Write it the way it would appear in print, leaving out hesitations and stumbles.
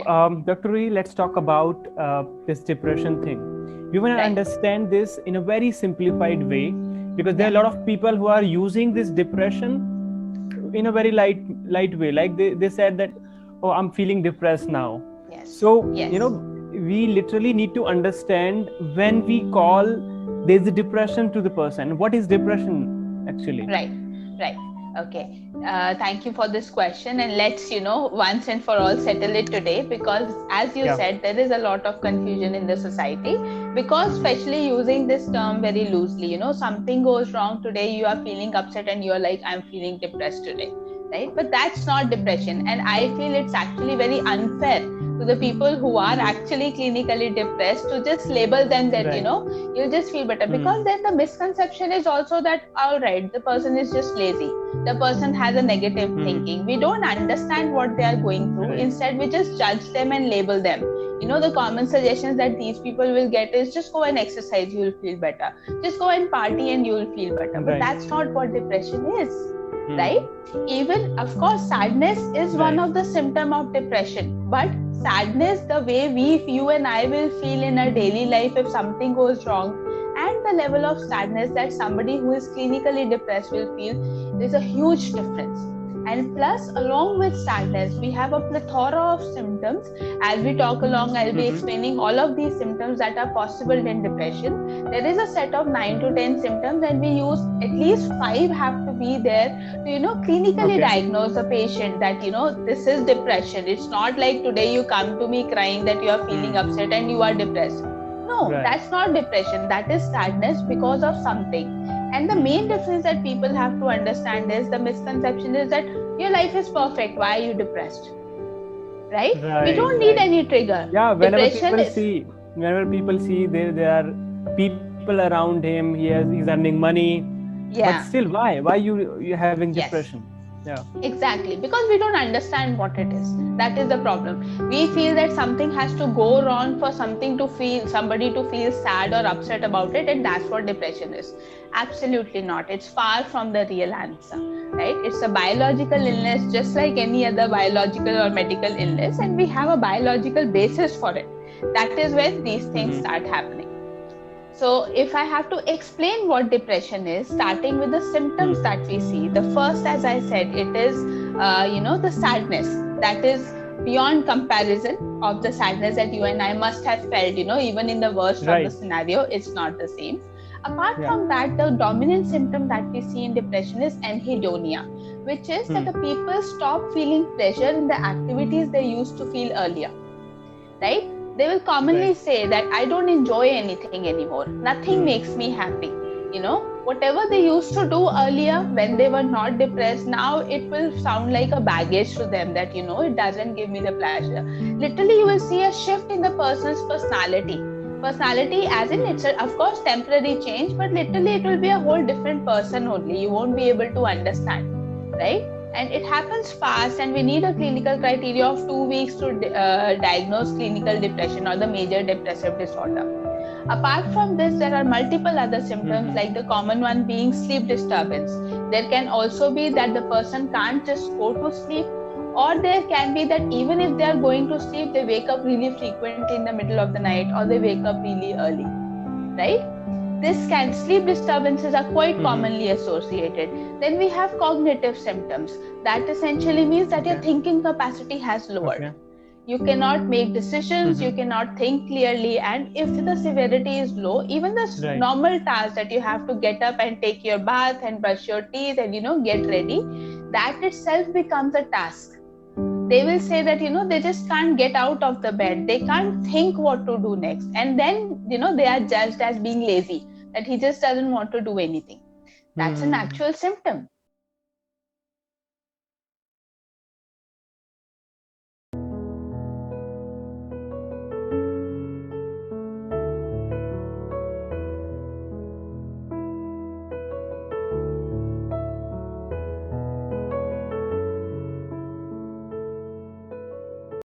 Dr. Rui, let's talk about this depression thing. We want to understand this in a very simplified way, because there are a lot of people who are using this depression in a very light way. Like they said that, oh, I'm feeling depressed now. So, we literally need to understand when we call there's a depression to the person. What is depression actually? Right. Okay. Thank you for this question, and let's once and for all settle it today, because as you said, there is a lot of confusion in the society, because especially using this term very loosely. Something goes wrong today, you are feeling upset and you're like, I'm feeling depressed today, right? But that's not depression, and I feel it's actually very unfair to the people who are actually clinically depressed to just label them that you'll just feel better, because then the misconception is also that, all right, the person is just lazy, the person has a negative thinking. We don't understand what they are going through. Instead, we just judge them and label them. The common suggestions that these people will get is just go and exercise, you will feel better, just go and party and you will feel better. But that's not what depression is, right? Even, of course, sadness is one of the symptoms of depression, but sadness, the way you and I will feel in our daily life if something goes wrong, and the level of sadness that somebody who is clinically depressed will feel, there's a huge difference. And plus, along with sadness, we have a plethora of symptoms. As we talk along, I'll be explaining all of these symptoms that are possible in depression. There is a set of 9 to 10 symptoms, and we use at least 5 have to be there to clinically diagnose a patient that this is depression. It's not like today you come to me crying that you are feeling upset and you are depressed. No, that's not depression. That is sadness because of something. And the main difference that people have to understand is, the misconception is that your life is perfect. Why are you depressed? Right? We don't need any trigger. Yeah, whenever people see there are people around him, he's earning money. But still, why you having depression? Exactly, because we don't understand what it is. That is the problem. We feel that something has to go wrong for somebody to feel sad or upset about it, and that's what depression is. Absolutely not. It's far from the real answer, right? It's a biological illness, just like any other biological or medical illness, and we have a biological basis for it. That is when these things start happening. So if I have to explain what depression is, starting with the symptoms that we see, the first, as I said, it is, the sadness that is beyond comparison of the sadness that you and I must have felt, even in the worst of the scenario, it's not the same. Apart from that, the dominant symptom that we see in depression is anhedonia, which is that the people stop feeling pleasure in the activities they used to feel earlier, right? They will commonly say that I don't enjoy anything anymore. Nothing makes me happy. Whatever they used to do earlier when they were not depressed, now it will sound like a baggage to them that, it doesn't give me the pleasure. Literally, you will see a shift in the person's personality. Personality as in, it's of course temporary change, but literally it will be a whole different person only. You won't be able to understand, right? And it happens fast, and we need a clinical criteria of 2 weeks to diagnose clinical depression or the major depressive disorder. Apart from this, there are multiple other symptoms, like the common one being sleep disturbance. There can also be that the person can't just go to sleep, or there can be that even if they are going to sleep, they wake up really frequently in the middle of the night, or they wake up really early, right? Sleep disturbances are quite commonly associated. Then we have cognitive symptoms. That essentially means that your thinking capacity has lowered. You cannot make decisions, you cannot think clearly, and if the severity is low, even the normal task that you have to get up and take your bath and brush your teeth and get ready, that itself becomes a task. They will say that they just can't get out of the bed, they can't think what to do next, and then they are judged as being lazy, that he just doesn't want to do anything. That's an actual symptom.